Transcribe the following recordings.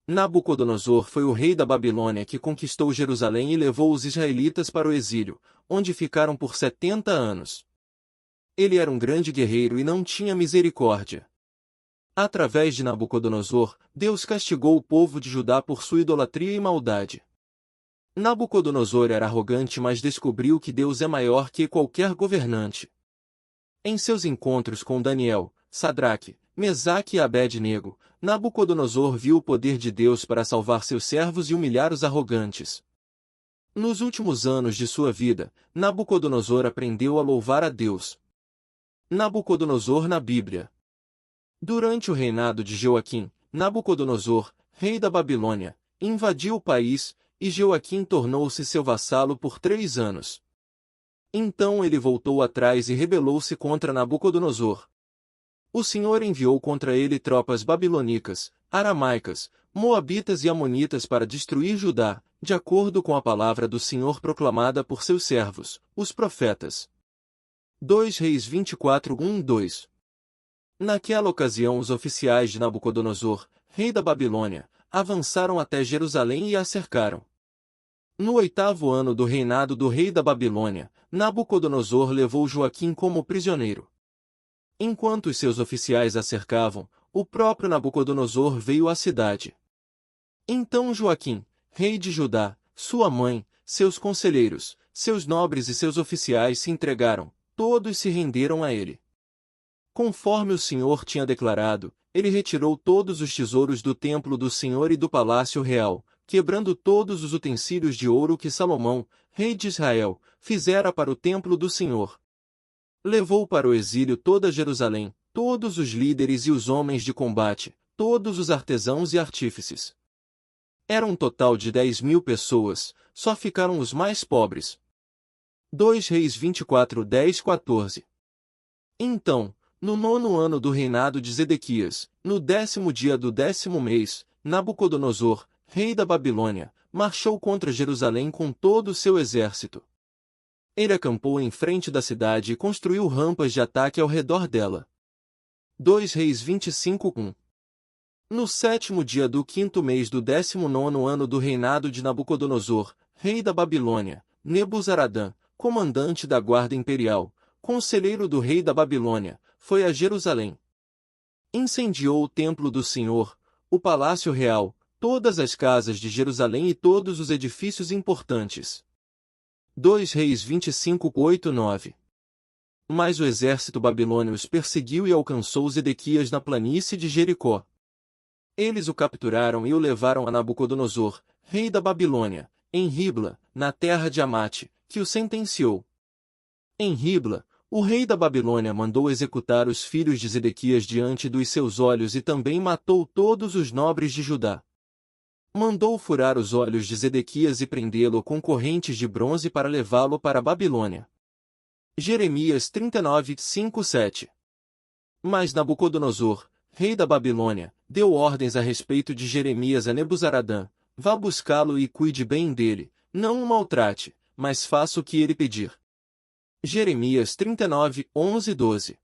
Nabucodonosor foi o rei da Babilônia que conquistou Jerusalém e levou os israelitas para o exílio, onde ficaram por 70 anos. Ele era um grande guerreiro e não tinha misericórdia. Através de Nabucodonosor, Deus castigou o povo de Judá por sua idolatria e maldade. Nabucodonosor era arrogante, mas descobriu que Deus é maior que qualquer governante. Em seus encontros com Daniel, Sadraque, Mesaque e Abed-nego, Nabucodonosor viu o poder de Deus para salvar seus servos e humilhar os arrogantes. Nos últimos anos de sua vida, Nabucodonosor aprendeu a louvar a Deus. Nabucodonosor na Bíblia. Durante o reinado de Joaquim, Nabucodonosor, rei da Babilônia, invadiu o país, e Joaquim tornou-se seu vassalo por 3 anos. Então ele voltou atrás e rebelou-se contra Nabucodonosor. O Senhor enviou contra ele tropas babilônicas, aramaicas, moabitas e amonitas para destruir Judá, de acordo com a palavra do Senhor proclamada por seus servos, os profetas. 2 Reis 24, 1-2. Naquela ocasião os oficiais de Nabucodonosor, rei da Babilônia, avançaram até Jerusalém e a cercaram. No 8º ano do reinado do rei da Babilônia, Nabucodonosor levou Joaquim como prisioneiro. Enquanto os seus oficiais a cercavam, o próprio Nabucodonosor veio à cidade. Então Joaquim, rei de Judá, sua mãe, seus conselheiros, seus nobres e seus oficiais se entregaram, todos se renderam a ele. Conforme o Senhor tinha declarado, ele retirou todos os tesouros do templo do Senhor e do palácio real, quebrando todos os utensílios de ouro que Salomão, rei de Israel, fizera para o templo do Senhor. Levou para o exílio toda Jerusalém, todos os líderes e os homens de combate, todos os artesãos e artífices. Era um total de 10.000 pessoas, só ficaram os mais pobres. 2 Reis 24, 10-14. Então, no 9º ano do reinado de Zedequias, no 10º dia do 10º mês, Nabucodonosor, rei da Babilônia, marchou contra Jerusalém com todo o seu exército. Ele acampou em frente da cidade e construiu rampas de ataque ao redor dela. 2 Reis 25, 1. No 7º dia do 5º mês do 19º ano do reinado de Nabucodonosor, rei da Babilônia, Nebuzaradã, comandante da guarda imperial, conselheiro do rei da Babilônia, foi a Jerusalém. Incendiou o templo do Senhor, o palácio real, todas as casas de Jerusalém e todos os edifícios importantes. 2 Reis 25, 8-9. Mas o exército babilônio os perseguiu e alcançou Zedequias na planície de Jericó. Eles o capturaram e o levaram a Nabucodonosor, rei da Babilônia, em Ribla, na terra de Amate, que o sentenciou. Em Ribla, o rei da Babilônia mandou executar os filhos de Zedequias diante dos seus olhos e também matou todos os nobres de Judá. Mandou furar os olhos de Zedequias e prendê-lo com correntes de bronze para levá-lo para a Babilônia. Jeremias 39, 5-7. Mas Nabucodonosor, rei da Babilônia, deu ordens a respeito de Jeremias a Nebuzaradã: vá buscá-lo e cuide bem dele, não o maltrate, mas faça o que ele pedir. Jeremias 39, 11-12.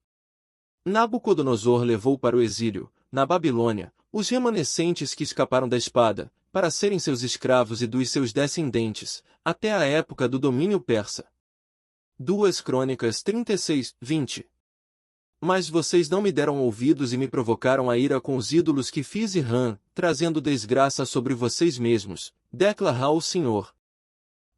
Nabucodonosor levou para o exílio, na Babilônia, os remanescentes que escaparam da espada, para serem seus escravos e dos seus descendentes, até a época do domínio persa. 2 Crônicas 36, 20. Mas vocês não me deram ouvidos e me provocaram a ira com os ídolos que fiz e rã, trazendo desgraça sobre vocês mesmos, declara o Senhor.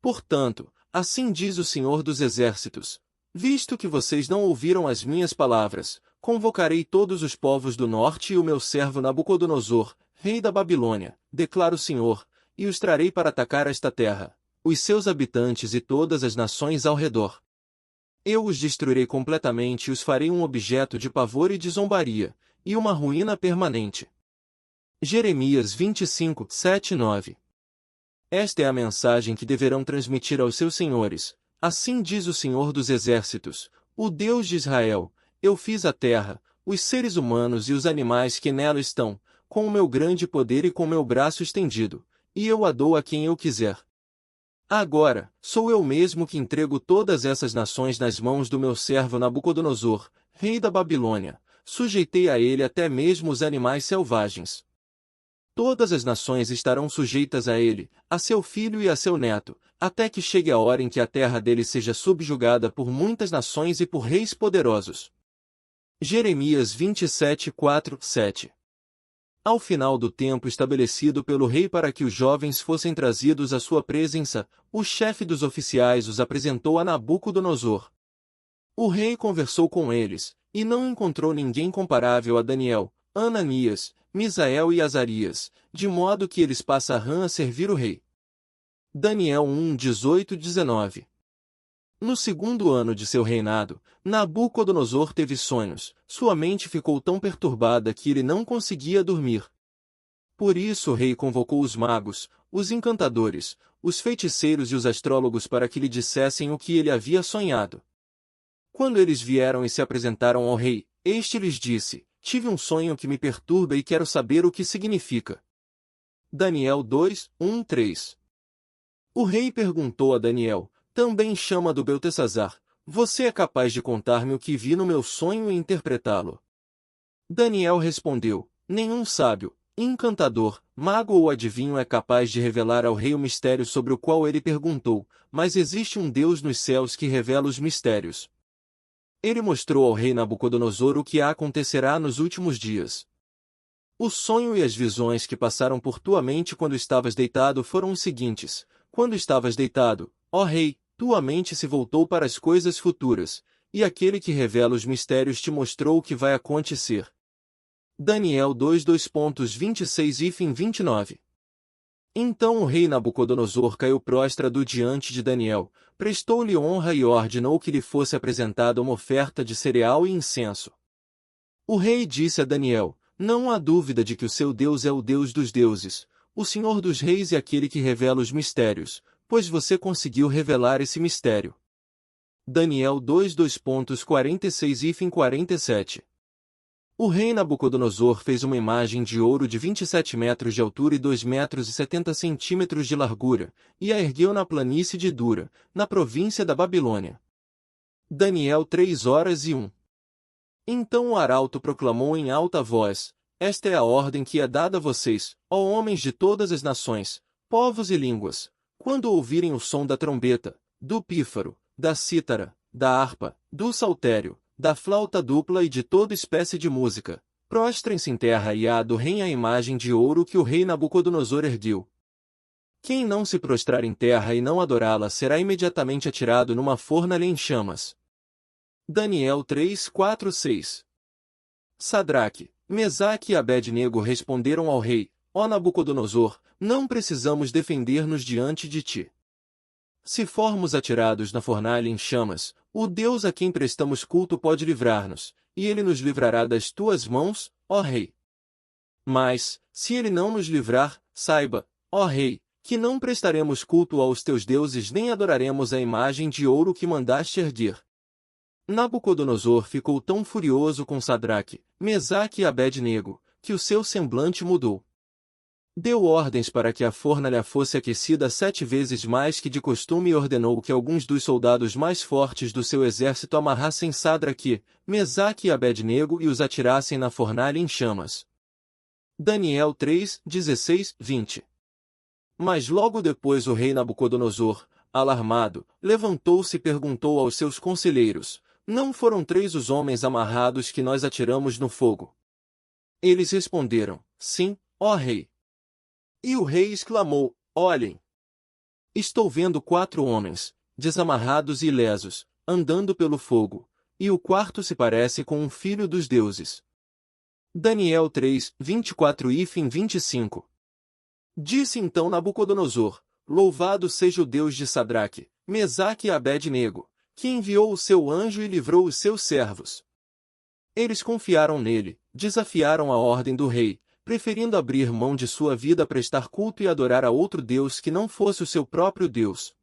Portanto, assim diz o Senhor dos Exércitos: visto que vocês não ouviram as minhas palavras, convocarei todos os povos do norte e o meu servo Nabucodonosor, rei da Babilônia, declara o Senhor, e os trarei para atacar esta terra, os seus habitantes e todas as nações ao redor. Eu os destruirei completamente e os farei um objeto de pavor e de zombaria, e uma ruína permanente. Jeremias 25, 7-9. Esta é a mensagem que deverão transmitir aos seus senhores. Assim diz o Senhor dos Exércitos, o Deus de Israel: eu fiz a terra, os seres humanos e os animais que nela estão, com o meu grande poder e com meu braço estendido, e eu a dou a quem eu quiser. Agora, sou eu mesmo que entrego todas essas nações nas mãos do meu servo Nabucodonosor, rei da Babilônia, sujeitei a ele até mesmo os animais selvagens. Todas as nações estarão sujeitas a ele, a seu filho e a seu neto, até que chegue a hora em que a terra dele seja subjugada por muitas nações e por reis poderosos. Jeremias 27, 4, 7. Ao final do tempo estabelecido pelo rei para que os jovens fossem trazidos à sua presença, o chefe dos oficiais os apresentou a Nabucodonosor. O rei conversou com eles, e não encontrou ninguém comparável a Daniel, Ananias, Misael e Azarias, de modo que eles passarão a servir o rei. Daniel 1, 18, 19. No segundo ano de seu reinado, Nabucodonosor teve sonhos, sua mente ficou tão perturbada que ele não conseguia dormir. Por isso o rei convocou os magos, os encantadores, os feiticeiros e os astrólogos para que lhe dissessem o que ele havia sonhado. Quando eles vieram e se apresentaram ao rei, este lhes disse: tive um sonho que me perturba e quero saber o que significa. Daniel 2, 1, 3. O rei perguntou a Daniel, também chama do Beltesazar: você é capaz de contar-me o que vi no meu sonho e interpretá-lo? Daniel respondeu: nenhum sábio, encantador, mago ou adivinho é capaz de revelar ao rei o mistério sobre o qual ele perguntou, mas existe um Deus nos céus que revela os mistérios. Ele mostrou ao rei Nabucodonosor o que acontecerá nos últimos dias. O sonho e as visões que passaram por tua mente quando estavas deitado foram os seguintes: quando estavas deitado, ó rei, tua mente se voltou para as coisas futuras, e aquele que revela os mistérios te mostrou o que vai acontecer. Daniel 2:26 e 29. Então o rei Nabucodonosor caiu próstrado diante de Daniel, prestou-lhe honra e ordenou que lhe fosse apresentada uma oferta de cereal e incenso. O rei disse a Daniel: não há dúvida de que o seu Deus é o Deus dos deuses, o Senhor dos reis e aquele que revela os mistérios, pois você conseguiu revelar esse mistério. Daniel 2:46 e 47. O rei Nabucodonosor fez uma imagem de ouro de 27 metros de altura e 2 metros e 70 centímetros de largura, e a ergueu na planície de Dura, na província da Babilônia. Daniel 3 horas e 1. Então o arauto proclamou em alta voz: esta é a ordem que é dada a vocês, ó homens de todas as nações, povos e línguas, quando ouvirem o som da trombeta, do pífaro, da cítara, da harpa, do saltério, da flauta dupla e de toda espécie de música, prostrem-se em terra e adorem a imagem de ouro que o rei Nabucodonosor ergueu. Quem não se prostrar em terra e não adorá-la será imediatamente atirado numa fornalha em chamas. Daniel 3, 4, 6. Sadraque, Mesaque e Abed-nego responderam ao rei: ó Nabucodonosor, não precisamos defender-nos diante de ti. Se formos atirados na fornalha em chamas, o Deus a quem prestamos culto pode livrar-nos, e ele nos livrará das tuas mãos, ó rei. Mas, se ele não nos livrar, saiba, ó rei, que não prestaremos culto aos teus deuses nem adoraremos a imagem de ouro que mandaste erguer. Nabucodonosor ficou tão furioso com Sadraque, Mesaque e Abed-nego, que o seu semblante mudou. Deu ordens para que a fornalha fosse aquecida 7 vezes mais que de costume e ordenou que alguns dos soldados mais fortes do seu exército amarrassem Sadraque, Mesaque e Abed-nego e os atirassem na fornalha em chamas. Daniel 3, 16, 20. Mas logo depois o rei Nabucodonosor, alarmado, levantou-se e perguntou aos seus conselheiros: não foram 3 os homens amarrados que nós atiramos no fogo? Eles responderam: sim, ó rei. E o rei exclamou: olhem! Estou vendo 4 homens, desamarrados e ilesos, andando pelo fogo, e o quarto se parece com um filho dos deuses. Daniel 3, 24 e 25. Disse então Nabucodonosor: louvado seja o Deus de Sadraque, Mesaque e Abed-nego, que enviou o seu anjo e livrou os seus servos. Eles confiaram nele, desafiaram a ordem do rei, preferindo abrir mão de sua vida a prestar culto e adorar a outro Deus que não fosse o seu próprio Deus.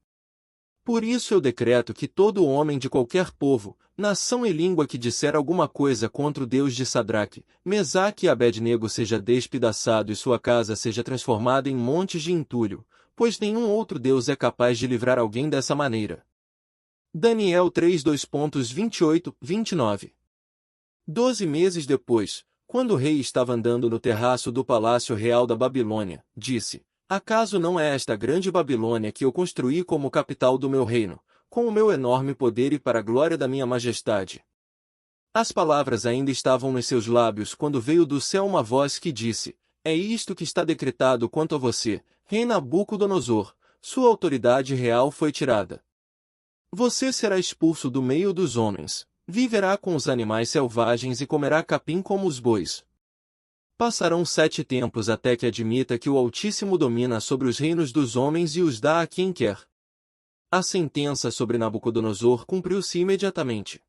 Por isso eu decreto que todo homem de qualquer povo, nação e língua que disser alguma coisa contra o Deus de Sadraque, Mesaque e Abed-nego seja despedaçado e sua casa seja transformada em montes de entulho, pois nenhum outro Deus é capaz de livrar alguém dessa maneira. Daniel 3, 2.28, 29. 12 meses depois, Quando o rei estava andando no terraço do palácio real da Babilônia, disse: acaso não é esta grande Babilônia que eu construí como capital do meu reino, com o meu enorme poder e para a glória da minha majestade? As palavras ainda estavam nos seus lábios quando veio do céu uma voz que disse: é isto que está decretado quanto a você, rei Nabucodonosor, sua autoridade real foi tirada. Você será expulso do meio dos homens, viverá com os animais selvagens e comerá capim como os bois. Passarão 7 tempos até que admita que o Altíssimo domina sobre os reinos dos homens e os dá a quem quer. A sentença sobre Nabucodonosor cumpriu-se imediatamente.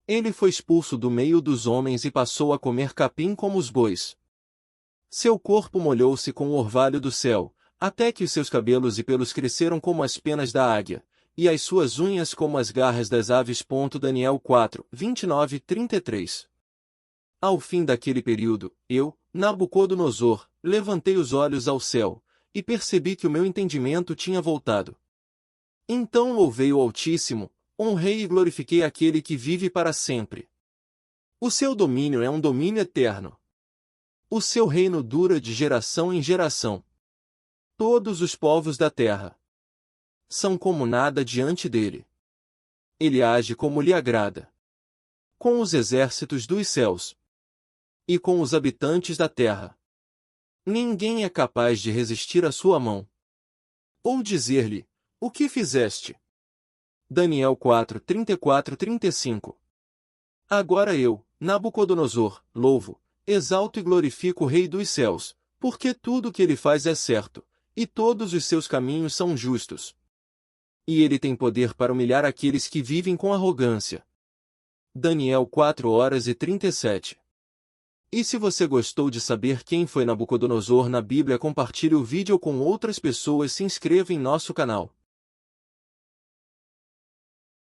Ele foi expulso do meio dos homens e passou a comer capim como os bois. Seu corpo molhou-se com o orvalho do céu, até que os seus cabelos e pelos cresceram como as penas da águia, e as suas unhas como as garras das aves. Daniel 4, 29-33. Ao fim daquele período, eu, Nabucodonosor, levantei os olhos ao céu, e percebi que o meu entendimento tinha voltado. Então louvei o Altíssimo, honrei e glorifiquei aquele que vive para sempre. O seu domínio é um domínio eterno. O seu reino dura de geração em geração. Todos os povos da terra são como nada diante dele. Ele age como lhe agrada. Com os exércitos dos céus e com os habitantes da terra, ninguém é capaz de resistir à sua mão. Ou dizer-lhe: o que fizeste? Daniel 4, 34-35. Agora eu, Nabucodonosor, louvo, exalto e glorifico o Rei dos céus, porque tudo o que ele faz é certo, e todos os seus caminhos são justos. E ele tem poder para humilhar aqueles que vivem com arrogância. Daniel 4:37. E se você gostou de saber quem foi Nabucodonosor na Bíblia, compartilhe o vídeo com outras pessoas e se inscreva em nosso canal.